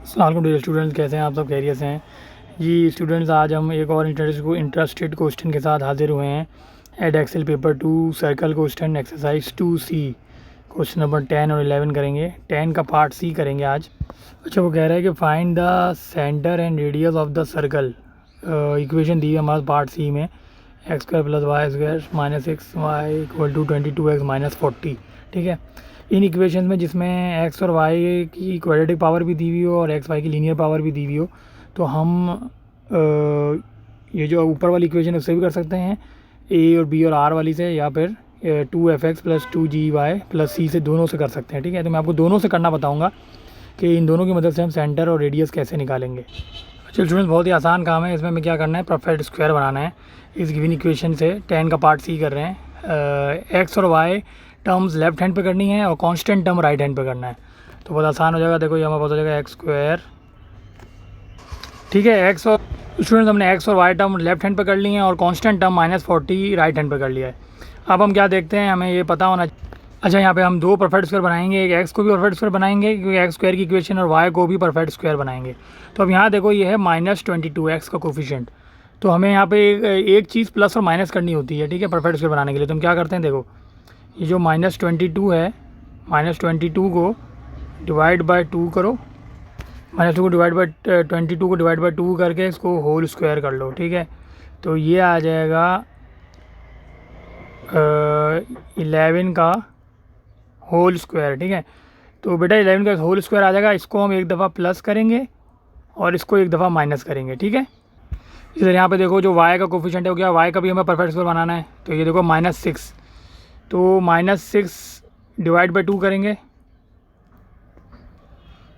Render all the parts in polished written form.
अस्सलाम dear students, कैसे हैं आप सब? खैरियत से हैं जी स्टूडेंट्स। आज हम एक और इंटरेस्टेड क्वेश्चन के साथ हाजिर हुए हैं। Edexcel paper 2 circle question exercise 2C question number 10 और 11 करेंगे। 10 का पार्ट सी करेंगे आज। अच्छा, वो कह रहा है कि find the centre and radius of the circle. Equation दी है हमारे पार्ट सी में, x square plus y square minus x y equal to 22x minus 40। ठीक है, इन इक्वेशन में जिसमें एक्स और वाई की क्वाड्रेटिक पावर भी दी हुई हो और एक्स वाई की लीनियर पावर भी दी हुई हो, तो हम ये जो ऊपर वाली इक्वेशन है उससे भी कर सकते हैं, ए और बी और आर वाली से, या फिर 2f(x) प्लस 2gy प्लस सी से, दोनों से कर सकते हैं। ठीक है, तो मैं आपको दोनों से करना बताऊँगा कि इन दोनों की मदद से हम सेंटर और रेडियस कैसे निकालेंगे। चलो स्टूडेंट्स, बहुत ही आसान काम है। इसमें हमें क्या करना है, परफेक्ट स्क्वायर बनाना है इस गिवन इक्वेशन से। 10 का पार्ट सी कर रहे हैं। एक्स और वाई टर्म्स लेफ्ट हैंड पे करनी है और कांस्टेंट टर्म राइट हैंड पे करना है, तो बहुत आसान हो जाएगा। देखो ये हमारे पास हो जाएगा एक्स स्क्वायर। ठीक है, एक्स और स्टूडेंट्स हमने एक्स और वाई टर्म लेफ्ट हैंड पे कर ली है और कांस्टेंट टर्म -40 राइट हैंड पे कर लिया है। अब हम क्या देखते हैं, हमें ये पता होना। अच्छा, यहाँ पे हम दो परफेक्ट स्क्वायर बनाएंगे, एक एक्स को भी परफेक्ट स्क्वायर बनाएंगे क्योंकि एक्स स्क्वायर की इक्वेशन, और वाई को भी परफेक्ट स्क्वायर बनाएंगे। तो अब यहाँ देखो, ये है -22 एक्स का कोफिशिएंट, तो हमें यहाँ पे एक चीज़ प्लस और माइनस करनी होती है। ठीक है, परफेक्ट स्क्वायर बनाने के लिए तो हम क्या करते हैं, देखो ये जो -22 है, -22 को डिवाइड बाय 2 करो, -2 को डिवाइड बाय 22 को डिवाइड बाय 2 करके इसको होल स्क्वायर कर लो। ठीक है, तो ये आ जाएगा 11 का होल स्क्वायर। ठीक है, तो बेटा 11 का होल स्क्वायर आ जाएगा। इसको हम एक दफ़ा प्लस करेंगे और इसको एक दफ़ा माइनस करेंगे। ठीक है, इधर यहाँ पे देखो जो y का कोफिशिएंट है वो क्या, y का भी हमें परफेक्ट स्क्वायर बनाना है, तो ये देखो -6, तो -6 डिवाइड बाई 2 करेंगे,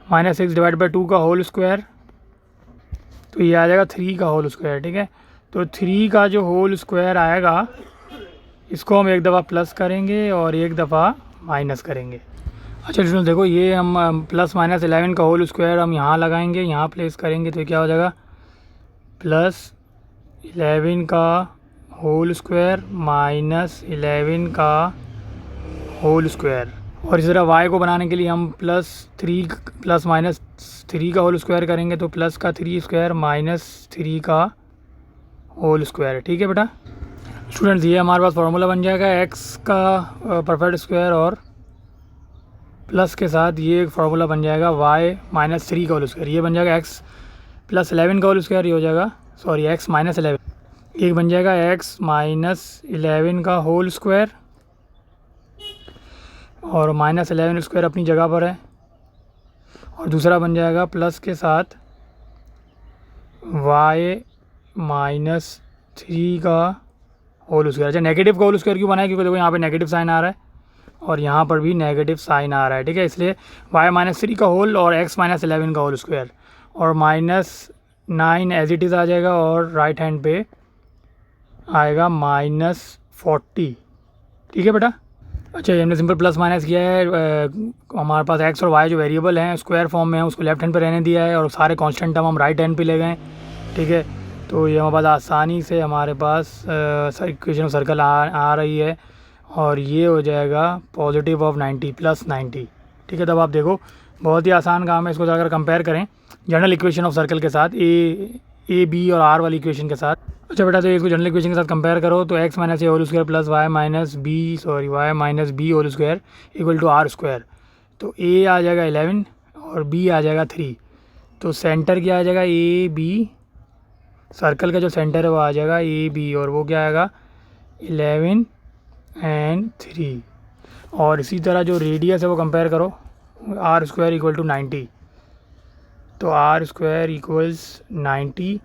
-6 डिवाइड बाई 2 का होल स्क्वायर, तो ये आ जाएगा 3 का होल स्क्वायर। ठीक है, तो 3 का जो होल स्क्वायर आएगा, इसको हम एक दफ़ा प्लस करेंगे और एक दफ़ा माइनस करेंगे। अच्छा स्टूडेंट देखो, ये हम प्लस माइनस 11 का होल स्क्वायर हम यहाँ लगाएंगे, यहाँ प्लेस करेंगे, तो क्या हो जाएगा +11 का होल स्क्वायर -11 का होल स्क्वायर। और इस तरह y को बनाने के लिए हम +3 प्लस माइनस 3 का होल स्क्वायर करेंगे, तो प्लस का 3 स्क्वायर -3 का होल स्क्वायर। ठीक है बेटा स्टूडेंट्स, ये हमारे पास फार्मूला बन जाएगा x का परफेक्ट स्क्वायर और प्लस के साथ ये एक फार्मूला बन जाएगा y -3 का होल स्क्वायर। ये बन जाएगा x + 11 का होल स्क्वायर, ये हो जाएगा सॉरी x -11, एक बन जाएगा x -11 का होल स्क्वायर और -11 स्क्वायर अपनी जगह पर है, और दूसरा बन जाएगा प्लस के साथ y -3 का होल स्क्वायर। अच्छा, नेगेटिव का होल स्क्वायर क्यों बनाया, क्योंकि देखो यहाँ पे नेगेटिव साइन आ रहा है और यहाँ पर भी नेगेटिव साइन आ रहा है। ठीक है, इसलिए y -3 का होल और x -11 का होल स्क्वायर, और -9 एज इट इज़ आ जाएगा, और राइट हैंड पे आएगा -40। ठीक है बेटा। अच्छा, ये हमने सिंपल प्लस माइनस किया है। हमारे पास एक्स और वाई जो वेरिएबल हैं स्क्वायर फॉर्म में है, उसको लेफ्ट हैंड पे रहने दिया है और सारे कांस्टेंट टर्म हम राइट हैंड पे ले गए। ठीक है, तो ये हमारे पास आसानी से हमारे पास इक्वेशन ऑफ सर्कल आ रही है, और ये हो जाएगा पॉजिटिव ऑफ 90 + 90। ठीक है, तब आप देखो बहुत ही आसान काम है। इसको अगर कंपेयर करें जनरल इक्वेशन ऑफ सर्कल के साथ, ए बी और आर वाली इक्वेशन के साथ। अच्छा बेटा, तो इसको जनरल इक्वेशन के साथ कंपेयर करो, तो x - a whole square plus y - b whole square equal to r square. तो a आ जाएगा 11 और b आ जाएगा 3, तो सेंटर क्या आ जाएगा ए बी, सर्कल का जो सेंटर है वो आ जाएगा ए बी, और वो क्या आएगा 11 और 3। और इसी तरह जो रेडियस है वो कंपेयर करो, r स्क्वायर इक्वल टू 90, तो r स्क्वायर इक्वल्स 90,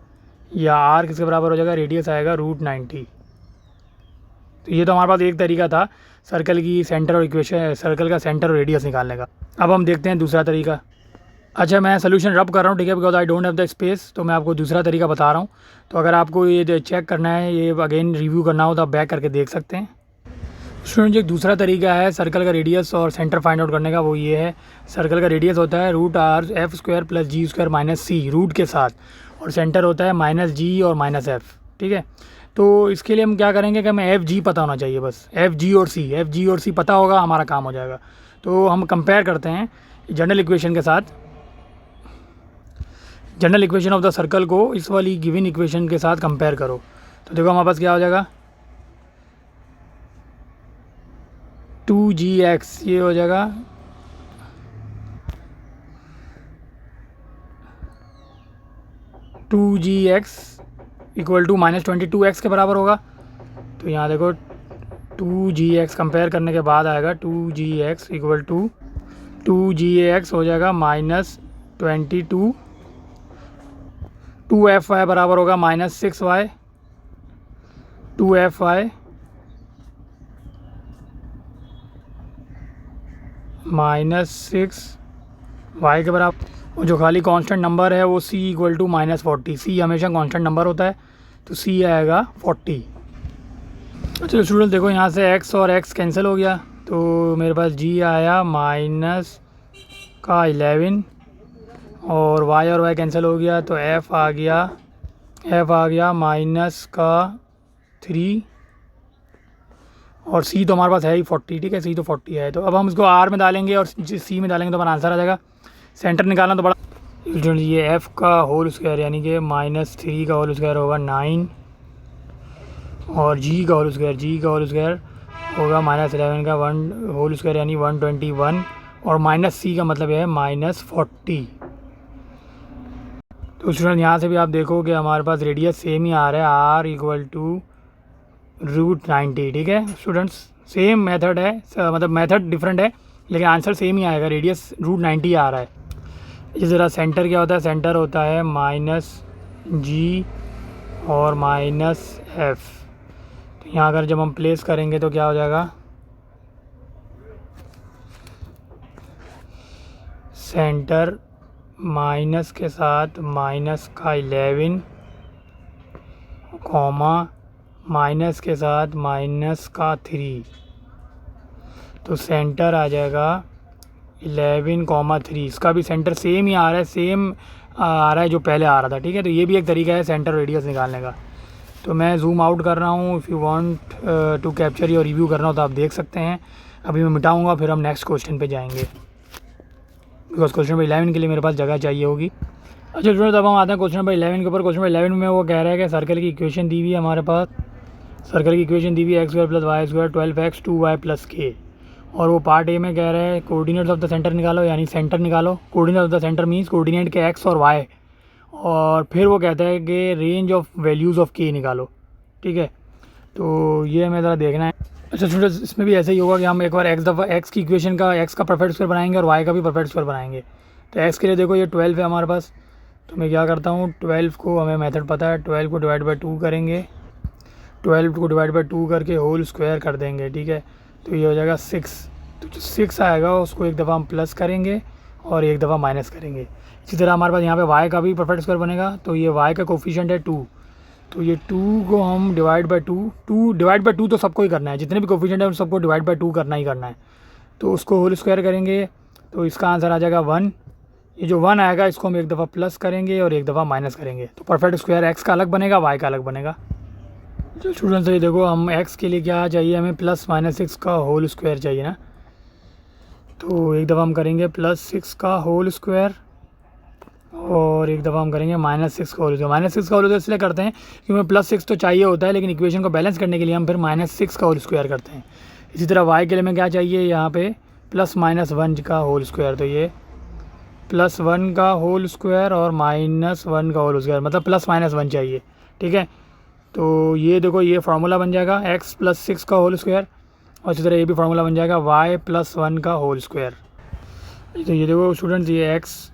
या r किसके बराबर हो जाएगा, रेडियस आएगा √90। तो ये तो हमारे पास एक तरीका था सर्कल की सेंटर और इक्वेशन, सर्कल का सेंटर और रेडियस निकालने का। अब हम देखते हैं दूसरा तरीका। अच्छा, मैं सोल्यूशन रब कर रहा हूँ, ठीक है, because I don't have the space, तो मैं आपको दूसरा तरीका बता रहा हूँ। तो अगर आपको ये चेक करना है, ये अगेन रिव्यू करना हो, तो आप बैक करके देख सकते हैं। स्टूडेंट, जो दूसरा तरीका है सर्कल का रेडियस और सेंटर फाइंड आउट करने का, वो ये है। सर्कल का रेडियस होता है √r(f² + g² - c रूट के साथ, और सेंटर होता है -g और -f। ठीक है, तो इसके लिए हम क्या करेंगे कि हमें FG पता होना चाहिए, बस FG और C पता होगा, हमारा काम हो जाएगा। तो हम कंपेयर करते हैं जनरल इक्वेशन के साथ। General equation of the circle को इस वाली गिवन इक्वेशन के साथ कंपेयर करो। तो देखो हमारे पास क्या हो जाएगा, 2gx ये हो जाएगा 2gx इक्वल टू -22x के बराबर होगा। तो यहाँ देखो 2gx कंपेयर करने के बाद आएगा 2gx इक्वल टू 2gx हो जाएगा -22, 2fy बराबर होगा -6y, 2fy -6y के बराबर। जो खाली कांस्टेंट नंबर है वो c इक्वल टू -40, c हमेशा कांस्टेंट नंबर होता है तो c आएगा 40। अच्छा स्टूडेंट देखो यहाँ से x और x कैंसिल हो गया तो मेरे पास g आया -11 और y और y कैंसिल हो गया तो f आ गया -3 और c तो हमारे पास है ही 40, ठीक है, c तो 40 है। तो अब हम इसको r में डालेंगे और c में डालेंगे तो हमारा आंसर आ जाएगा। सेंटर निकालना तो बड़ा, ये f का होल स्क्वायर यानी कि -3 का होल स्क्वायर होगा 9 और g का होल स्क्वायर होगा -11 का 1 होल स्क्वायर यानी 121 और -c का मतलब है -40। तो स्टूडेंट यहाँ से भी आप देखो कि हमारे पास रेडियस सेम ही आ रहा है, r इक्वल टू √90, ठीक है स्टूडेंट्स, सेम मेथड है, मतलब मेथड डिफरेंट है लेकिन आंसर सेम ही आएगा, रेडियस √90 आ रहा है। इसी तरह सेंटर क्या होता है, सेंटर होता है -g और -f। तो यहाँ अगर जब हम प्लेस करेंगे तो क्या हो जाएगा, सेंटर माइनस के साथ -11 कॉमा माइनस के साथ -3, तो सेंटर आ जाएगा 11,3। इसका भी सेंटर सेम ही आ रहा है, सेम आ रहा है जो पहले आ रहा था, ठीक है। तो ये भी एक तरीका है सेंटर रेडियस निकालने का। तो मैं जूम आउट कर रहा हूँ, if you want to capture या रिव्यू करना हो तो आप देख सकते हैं। अभी मैं मिटाऊँगा फिर हम नेक्स्ट क्वेश्चन पे जाएंगे, बिकॉज क्वेश्चन नंबर 11 के लिए मेरे पास जगह चाहिए होगी। अच्छा स्टूडेंट अब हम आते हैं क्वेश्चन नंबर 11 के ऊपर। क्वेश्चन नंबर 11 में वो कह रहा है कि सर्कल की इक्वेशन दी हुई है हमारे पास, सर्कल की इक्वेशन दी हुई है x² + y² 12x 2y + k, और वो पार्ट ए में कह रहा है कोऑर्डिनेट्स ऑफ द सेंटर निकालो, यानी सेंटर निकालो। Coordinate of the centre means coordinate के x और y, और फिर वो कहता है कि range of values of k निकालो, ठीक है। तो ये हमें ज़रा देखना है। अच्छा स्टूडेंट्स इसमें भी ऐसा ही होगा कि हम एक बार x की इक्वेशन का x का परफेक्ट स्क्वायर बनाएंगे और y का भी परफेक्ट स्क्वायर बनाएंगे। तो x के लिए देखो ये 12 है हमारे पास, तो मैं क्या करता हूँ, 12 को हमें मेथड पता है, 12 को डिवाइड बाई 2 करेंगे, 12 को डिवाइड बाई 2 करके होल स्क्वायर कर देंगे, ठीक है। तो ये हो जाएगा 6। तो जो 6 आएगा उसको एक दफ़ा हम प्लस करेंगे और एक दफ़ा माइनस करेंगे। इसी तरह हमारे पास यहाँ पे y का भी परफेक्ट स्क्वायर बनेगा, तो ये y का कोफिशिएंट है 2, तो ये 2 को हम डिवाइड बाई 2 डिवाइड बाई 2 तो सबको ही करना है, जितने भी कोफिशिएंट है उन सबको डिवाइड बाई 2 करना ही करना है। तो उसको होल स्क्वायर करेंगे तो इसका आंसर आ जाएगा 1। ये जो 1 आएगा इसको हम एक दफ़ा प्लस करेंगे और एक दफ़ा माइनस करेंगे, तो परफेक्ट स्क्वायर x का अलग बनेगा, y का अलग बनेगा। जो स्टूडेंट्स ये देखो हम x के लिए क्या चाहिए, हमें +-6 का होल स्क्वायर चाहिए ना, तो एक दफ़ा हम करेंगे +6 का होल स्क्वायर और एक दफ़ा हम करेंगे -6 का होल स्क्वायर। -6 का होल स्क्वायर इसलिए करते हैं क्योंकि हमें +6 तो चाहिए होता है, लेकिन इक्वेशन को बैलेंस करने के लिए हम फिर -6 का होल स्क्वायर करते हैं। इसी तरह y के लिए हमें क्या चाहिए, यहाँ पे +-1 का होल स्क्वायर, तो ये +1 का होल स्क्वायर और -1 का होल स्क्वायर, मतलब +-1 चाहिए, ठीक है। तो ये देखो ये फार्मूला बन जाएगा x + 6 का होल स्क्वायर, और इसी तरह ये भी फार्मूला बन जाएगा y + 1 का होल स्क्वायर। तो ये देखो स्टूडेंट्स ये x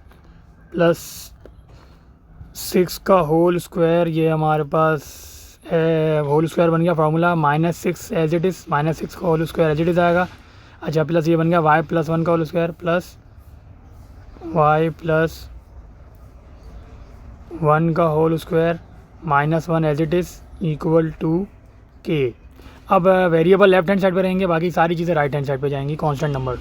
+ 6 का होल स्क्वायर ये हमारे पास होल स्क्वायर बन गया, फार्मूला -6 एज इट इज़, -6 का whole square as it is आएगा। अच्छा प्लस ये बन गया y + 1 का होल स्क्वायर प्लस y + 1 का whole square -1 as it is equal to k। अब वेरिएबल लेफ्ट हैंड साइड पे रहेंगे, बाकी सारी चीज़ें राइट हैंड साइड पे जाएंगी, कांस्टेंट नंबर।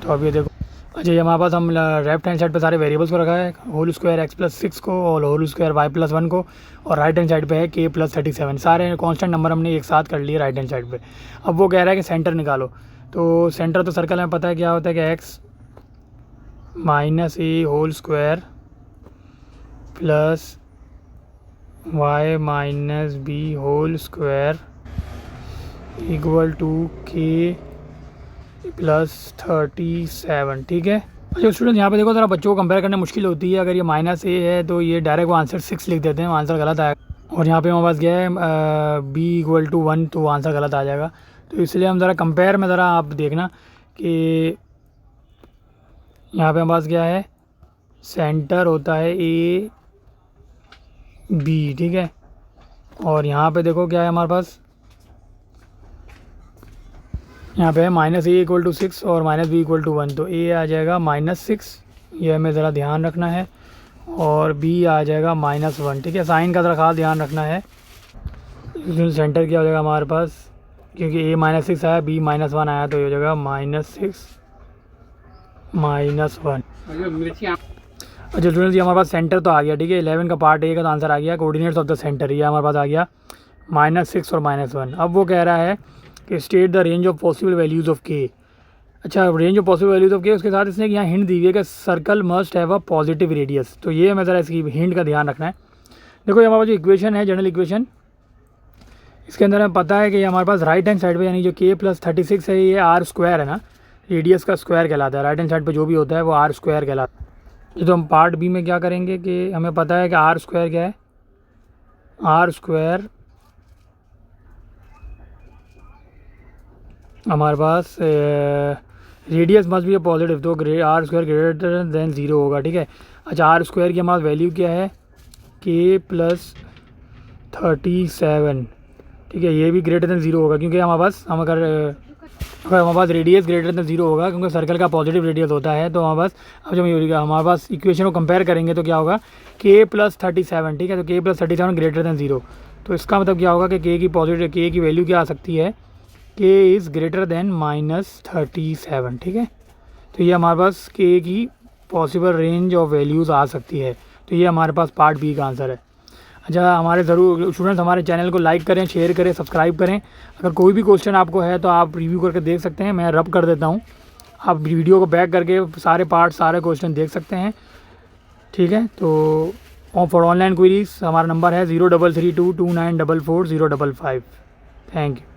तो अब ये देखो, अच्छा ये हमारे पास हम लेफ्ट हैंड साइड पे सारे वेरिएबल्स को रखा है, होल स्क्वायर x + 6 को और होल स्क्वायर y + 1 को, और राइट हैंड साइड पे है k + 37। सारे कांस्टेंट नंबर हमने एक साथ कर लिए राइट हैंड साइड पे। अब वो कह रहा है कि सेंटर निकालो, तो सेंटर तो सर्कल में पता है क्या होता है कि x - a whole square plus y minus b whole square equal to k plus 37। ठीक है। अच्छा स्टूडेंट, यहाँ पे देखो ज़रा बच्चों को कंपेयर करने मुश्किल होती है। अगर ये माइनस ए है तो ये डायरेक्ट वो आंसर 6 लिख देते हैं, आंसर गलत आएगा। और यहाँ पे हमारे पास क्या है बी इक्वल टू 1, तो आंसर गलत आ जाएगा। तो इसलिए हम ज़रा कंपेयर में ज़रा आप देखना कि यहाँ पे हमारे पास क्या है, सेंटर होता है ए बी। ठीक है। और यहाँ पे देखो क्या है हमारे पास, यहाँ पे है माइनस ए इक्वल टू 6 और माइनस बी इक्वल टू 1, तो ए आ जाएगा -6, ये हमें ज़रा ध्यान रखना है। और बी आ जाएगा -1। ठीक है। साइन का ज़रा खास ध्यान रखना है। सेंटर क्या हो जाएगा हमारे पास, क्योंकि ए -6 आया, बी -1 आया, तो ये हो जाएगा -6 -1। अच्छा स्टूडेंट्स, ये हमारे पास सेंटर तो आ गया। ठीक है। 11 का पार्ट ए का तो आंसर आ गया, कोऑर्डिनेट्स ऑफ द सेंटर, ये हमारे पास आ गया -6 और -1। अब वो कह रहा है कि state the range of possible values of के। अच्छा, range of possible values of के, उसके साथ इसने यहाँ हिंट दी हुई है कि circle must have a positive radius. तो ये हमें ज़रा इसकी हिंट का ध्यान रखना है। देखो ये हमारे पास जो इक्वेशन है, जनरल इक्वेशन, इसके अंदर हमें पता है कि हमारे पास राइट हैंड साइड पे यानी जो के प्लस 36 है, ये आर स्क्वायर है ना, रेडियस का स्क्वायर कहलाता है। राइट हैंड साइड पे जो भी होता है वो आर स्क्वायर कहलाता है। तो हम पार्ट बी में क्या करेंगे कि हमें पता है कि आर स्क्वायर क्या है, आर स्क्वायर हमारे पास रेडियस मस्ट बी पॉजिटिव, तो आर स्क्वायर ग्रेटर देन 0 होगा। ठीक है। अच्छा, आर स्क्वायर की हमारे वैल्यू क्या है, के प्लस 37। ठीक है। ये भी ग्रेटर देन 0 होगा, क्योंकि हमारे पास अगर हमारे पास रेडियस ग्रेटर देन 0 होगा, क्योंकि सर्कल का पॉजिटिव रेडियस होता है। तो हमारे पास अब जब हमारे पास इक्वेशन को कंपेयर करेंगे तो क्या होगा, के प्लस 37। ठीक है। तो के प्लस 37 ग्रेटर देन 0, तो इसका मतलब क्या होगा कि के की पॉजिटिव, के की वैल्यू क्या आ सकती है, के इज़ ग्रेटर देन -37। ठीक है। तो ये हमारे पास के की पॉसिबल रेंज ऑफ वैल्यूज़ आ सकती है। तो ये हमारे पास पार्ट बी का आंसर है। अच्छा, हमारे ज़रूर स्टूडेंट्स हमारे चैनल को लाइक करें, शेयर करें, सब्सक्राइब करें। अगर कोई भी क्वेश्चन आपको है तो आप रिव्यू करके देख सकते हैं, मैं रब कर देता हूँ। आप वीडियो को बैक करके सारे पार्ट, सारे क्वेश्चन देख सकते हैं। ठीक है। तो फॉर ऑनलाइन क्वेरीज हमारा नंबर है 03322944 055। Thank you.